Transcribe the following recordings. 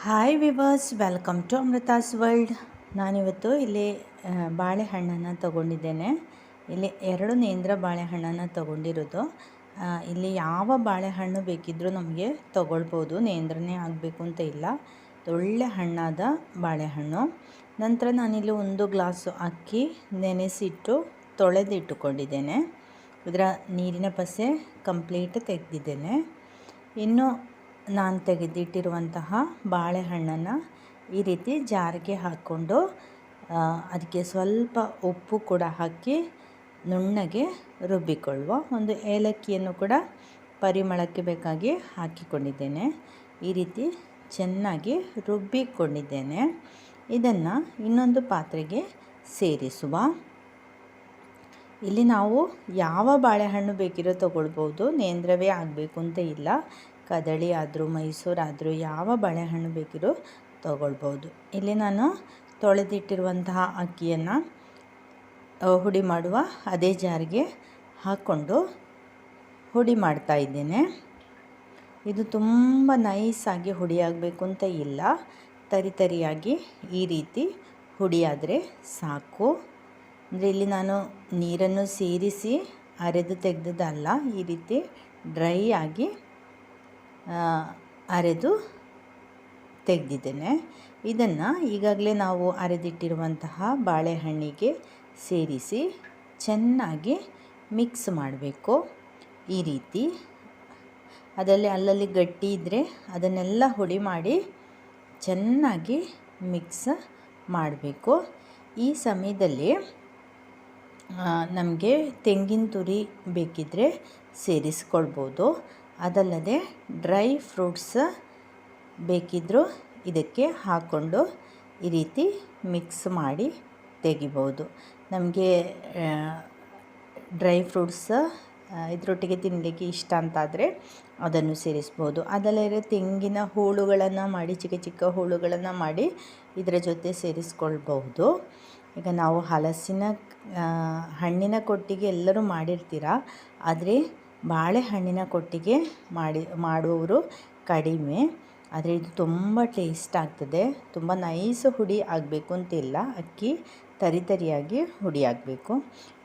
Hi viewers, welcome to Amrutha's world. ನಾನಿವತ್ತು ಇಲ್ಲಿ ಬಾಳೆಹಣ್ಣನ್ನು ತಗೊಂಡಿದ್ದೇನೆ. ಇಲ್ಲಿ 2 ನೇಂದ್ರ ಬಾಳೆಹಣ್ಣನ್ನು ತಗೊಂಡಿರೋದು. ಇಲ್ಲಿ ಯಾವ ಬಾಳೆಹಣ್ಣು ಬೇಕಿದ್ದರೂ ನಮಗೆ ತಗೊಳ್ಬೋದು, ನೇಂದ್ರನೇ ಆಗಬೇಕು ಅಂತ ಇಲ್ಲ. ಒಳ್ಳೆ ಹಣ್ಣಾದ ಬಾಳೆಹಣ್ಣು. ನಂತರ ನಾನಿಲ್ಲಿ 1 ಗ್ಲಾಸು ಅಕ್ಕಿ ನೆನೆಸಿಟ್ಟು ತೊಳೆದಿಟ್ಟುಕೊಂಡಿದ್ದೇನೆ. ಇದರ ನೀರಿನ ಪಸೆ ಕಂಪ್ಲೀಟ್ ತೆಗೆದಿದ್ದೇನೆ. ಇನ್ನು ನಾನು ತೆಗೆದಿಟ್ಟಿರುವಂತಹ ಬಾಳೆಹಣ್ಣನ್ನು ಈ ರೀತಿ ಜಾರಿಗೆ ಹಾಕ್ಕೊಂಡು ಅದಕ್ಕೆ ಸ್ವಲ್ಪ ಉಪ್ಪು ಕೂಡ ಹಾಕಿ ನುಣ್ಣಗೆ ರುಬ್ಬಿಕೊಳ್ಳುವ. ಒಂದು ಏಲಕ್ಕಿಯನ್ನು ಕೂಡ ಪರಿಮಳಕ್ಕೆ ಬೇಕಾಗಿ ಹಾಕಿಕೊಂಡಿದ್ದೇನೆ. ಈ ರೀತಿ ಚೆನ್ನಾಗಿ ರುಬ್ಬಿಕೊಂಡಿದ್ದೇನೆ. ಇದನ್ನು ಇನ್ನೊಂದು ಪಾತ್ರೆಗೆ ಸೇರಿಸುವ. ಇಲ್ಲಿ ನಾವು ಯಾವ ಬಾಳೆಹಣ್ಣು ಬೇಕಿರೋ ತಗೊಳ್ಬೋದು, ನೇಂದ್ರವೇ ಆಗಬೇಕು ಅಂತ ಇಲ್ಲ. ಕದಳಿ ಆದರೂ ಮೈಸೂರು ಆದರೂ ಯಾವ ಬಾಳೆಹಣ್ಣು ಬೇಕಿರೋ ತಗೊಳ್ಬೋದು. ಇಲ್ಲಿ ನಾನು ತೊಳೆದಿಟ್ಟಿರುವಂತಹ ಅಕ್ಕಿಯನ್ನು ಹುಡಿ ಮಾಡುವ ಅದೇ ಜಾರಿಗೆ ಹಾಕ್ಕೊಂಡು ಹುಡಿ ಮಾಡ್ತಾ ಇದ್ದೇನೆ. ಇದು ತುಂಬ ನೈಸಾಗಿ ಹುಡಿಯಾಗಬೇಕು ಅಂತ ಇಲ್ಲ, ತರಿಯಾಗಿ ಈ ರೀತಿ ಹುಡಿಯಾದರೆ ಸಾಕು. ಅಂದರೆ ಇಲ್ಲಿ ನಾನು ನೀರನ್ನು ಸೇರಿಸಿ ಅರೆದು ತೆಗೆದಲ್ಲ, ಈ ರೀತಿ ಡ್ರೈ ಆಗಿ ಅರೆದು ತೆಗೆದಿದ್ದೇನೆ. ಇದನ್ನು ಈಗಾಗಲೇ ನಾವು ಅರೆದಿಟ್ಟಿರುವಂತಹ ಬಾಳೆಹಣ್ಣಿಗೆ ಸೇರಿಸಿ ಚೆನ್ನಾಗಿ ಮಿಕ್ಸ್ ಮಾಡಬೇಕು. ಈ ರೀತಿ ಅದರಲ್ಲಿ ಅಲ್ಲಲ್ಲಿ ಗಟ್ಟಿ ಇದ್ದರೆ ಅದನ್ನೆಲ್ಲ ಹುಡಿ ಮಾಡಿ ಚೆನ್ನಾಗಿ ಮಿಕ್ಸ್ ಮಾಡಬೇಕು. ಈ ಸಮಯದಲ್ಲಿ ನಮಗೆ ತೆಂಗಿನ ತುರಿ ಬೇಕಿದ್ದರೆ ಸೇರಿಸ್ಕೊಳ್ಬೋದು. ಅದಲ್ಲದೆ ಡ್ರೈ ಫ್ರೂಟ್ಸ್ ಬೇಕಿದ್ದರೂ ಇದಕ್ಕೆ ಹಾಕ್ಕೊಂಡು ಈ ರೀತಿ ಮಿಕ್ಸ್ ಮಾಡಿ ತೆಗಿಬೋದು. ನಮಗೆ ಡ್ರೈ ಫ್ರೂಟ್ಸ್ ಇದರೊಟ್ಟಿಗೆ ತಿನ್ನಲಿಕ್ಕೆ ಇಷ್ಟ ಅಂತಾದರೆ ಅದನ್ನು ಸೇರಿಸ್ಬೋದು. ಅದಲ್ಲದೆ ತೆಂಗಿನ ಹೋಳುಗಳನ್ನು ಮಾಡಿ, ಚಿಕ್ಕ ಚಿಕ್ಕ ಹೋಳುಗಳನ್ನು ಮಾಡಿ ಇದರ ಜೊತೆ ಸೇರಿಸ್ಕೊಳ್ಬಹುದು. ಈಗ ನಾವು ಹಲಸಿನ ಹಣ್ಣಿನ ಕೊಟ್ಟಿಗೆ ಎಲ್ಲರೂ ಮಾಡಿರ್ತೀರ, ಆದರೆ ಬಾಳೆಹಣ್ಣಿನ ಕೊಟ್ಟಿಗೆ ಮಾಡುವವರು ಕಡಿಮೆ. ಆದರೆ ಇದು ತುಂಬ ಟೇಸ್ಟ್ ಆಗ್ತದೆ. ತುಂಬ ನೈಸ್ ಹುಡಿ ಆಗಬೇಕು ಅಂತಿಲ್ಲ, ಅಕ್ಕಿ ತರಿಯಾಗಿ ಹುಡಿ ಆಗಬೇಕು.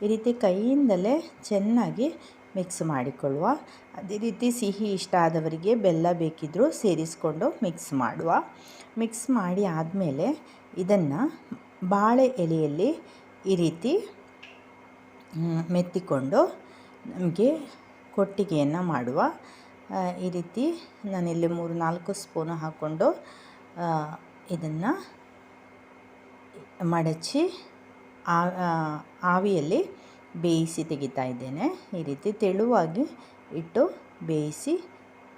ಈ ರೀತಿ ಕೈಯಿಂದಲೇ ಚೆನ್ನಾಗಿ ಮಿಕ್ಸ್ ಮಾಡಿಕೊಳ್ಳುವ. ಅದೇ ರೀತಿ ಸಿಹಿ ಇಷ್ಟ ಆದವರಿಗೆ ಬೆಲ್ಲ ಬೇಕಿದ್ದರೂ ಸೇರಿಸ್ಕೊಂಡು ಮಿಕ್ಸ್ ಮಾಡುವ. ಮಿಕ್ಸ್ ಮಾಡಿ ಆದಮೇಲೆ ಇದನ್ನು ಬಾಳೆ ಎಲೆಯಲ್ಲಿ ಈ ರೀತಿ ಮೆತ್ತಿಕೊಂಡು ನಮಗೆ ಕೊಟ್ಟಿಗೆಯನ್ನು ಮಾಡುವ. ಈ ರೀತಿ ನಾನಿಲ್ಲಿ 3-4 ಸ್ಪೂನು ಹಾಕ್ಕೊಂಡು ಇದನ್ನು ಮಡಚಿ ಆವಿಯಲ್ಲಿ ಬೇಯಿಸಿ ತೆಗಿತಾ ಇದ್ದೇನೆ. ಈ ರೀತಿ ತೆಳುವಾಗಿ ಇಟ್ಟು ಬೇಯಿಸಿ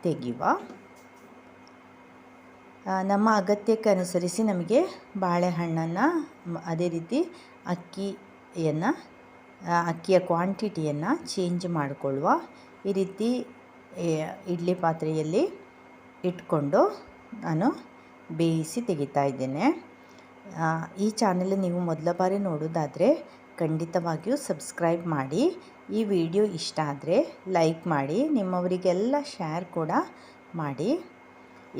ತೆಗೆಯುವ. ನಮ್ಮ ಅಗತ್ಯಕ್ಕೆ ಅನುಸರಿಸಿ ನಮಗೆ ಬಾಳೆಹಣ್ಣನ್ನು ಅದೇ ರೀತಿ ಅಕ್ಕಿಯ ಕ್ವಾಂಟಿಟಿಯನ್ನು ಚೇಂಜ್ ಮಾಡಿಕೊಳ್ಳುವ. ಈ ರೀತಿ ಇಡ್ಲಿ ಪಾತ್ರೆಯಲ್ಲಿ ಇಟ್ಕೊಂಡು ನಾನು ಬೇಯಿಸಿ ತೆಗಿತಾ ಇದ್ದೇನೆ. ಈ ಚಾನೆಲ್ ನೀವು ಮೊದಲ ಬಾರಿ ನೋಡೋದಾದರೆ ಖಂಡಿತವಾಗಿಯೂ ಸಬ್ಸ್ಕ್ರೈಬ್ ಮಾಡಿ. ಈ ವಿಡಿಯೋ ಇಷ್ಟ ಆದರೆ ಲೈಕ್ ಮಾಡಿ, ನಿಮ್ಮವರಿಗೆಲ್ಲ ಶೇರ್ ಕೂಡ ಮಾಡಿ.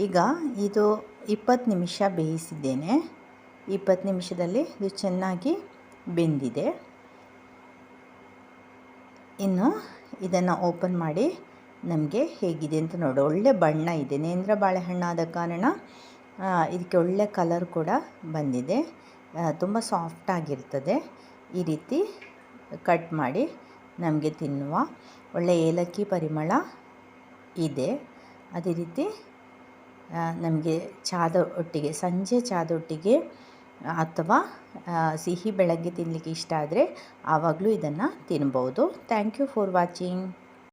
ಈಗ ಇದು 20 ನಿಮಿಷ ಬೇಯಿಸಿದ್ದೇನೆ. 20 ನಿಮಿಷದಲ್ಲಿ ಇದು ಚೆನ್ನಾಗಿ ಬೆಂದಿದೆ. ಇನ್ನು ಇದನ್ನು ಓಪನ್ ಮಾಡಿ ನಮಗೆ ಹೇಗಿದೆ ಅಂತ ನೋಡು. ಒಳ್ಳೆ ಬಣ್ಣ ಇದೆ. ನೇಂದ್ರ ಬಾಳೆಹಣ್ಣಾದ ಕಾರಣ ಇದಕ್ಕೆ ಒಳ್ಳೆ ಕಲರ್ ಕೂಡ ಬಂದಿದೆ. ತುಂಬ ಸಾಫ್ಟಾಗಿರ್ತದೆ. ಈ ರೀತಿ ಕಟ್ ಮಾಡಿ ನಮಗೆ ತಿನ್ನುವ. ಒಳ್ಳೆ ಏಲಕ್ಕಿ ಪರಿಮಳ ಇದೆ. ಅದೇ ರೀತಿ ನಮಗೆ ಚಾದ ಒಟ್ಟಿಗೆ, ಸಂಜೆ ಚಾದ ಒಟ್ಟಿಗೆ ಅಥವಾ ಸಿಹಿ ಬೆಳಗ್ಗೆ ತಿನ್ನಲಿಕ್ಕೆ ಇಷ್ಟ ಆದರೆ ಆವಾಗಲೂ ಇದನ್ನು ತಿನ್ಬೋದು. Thank you for watching.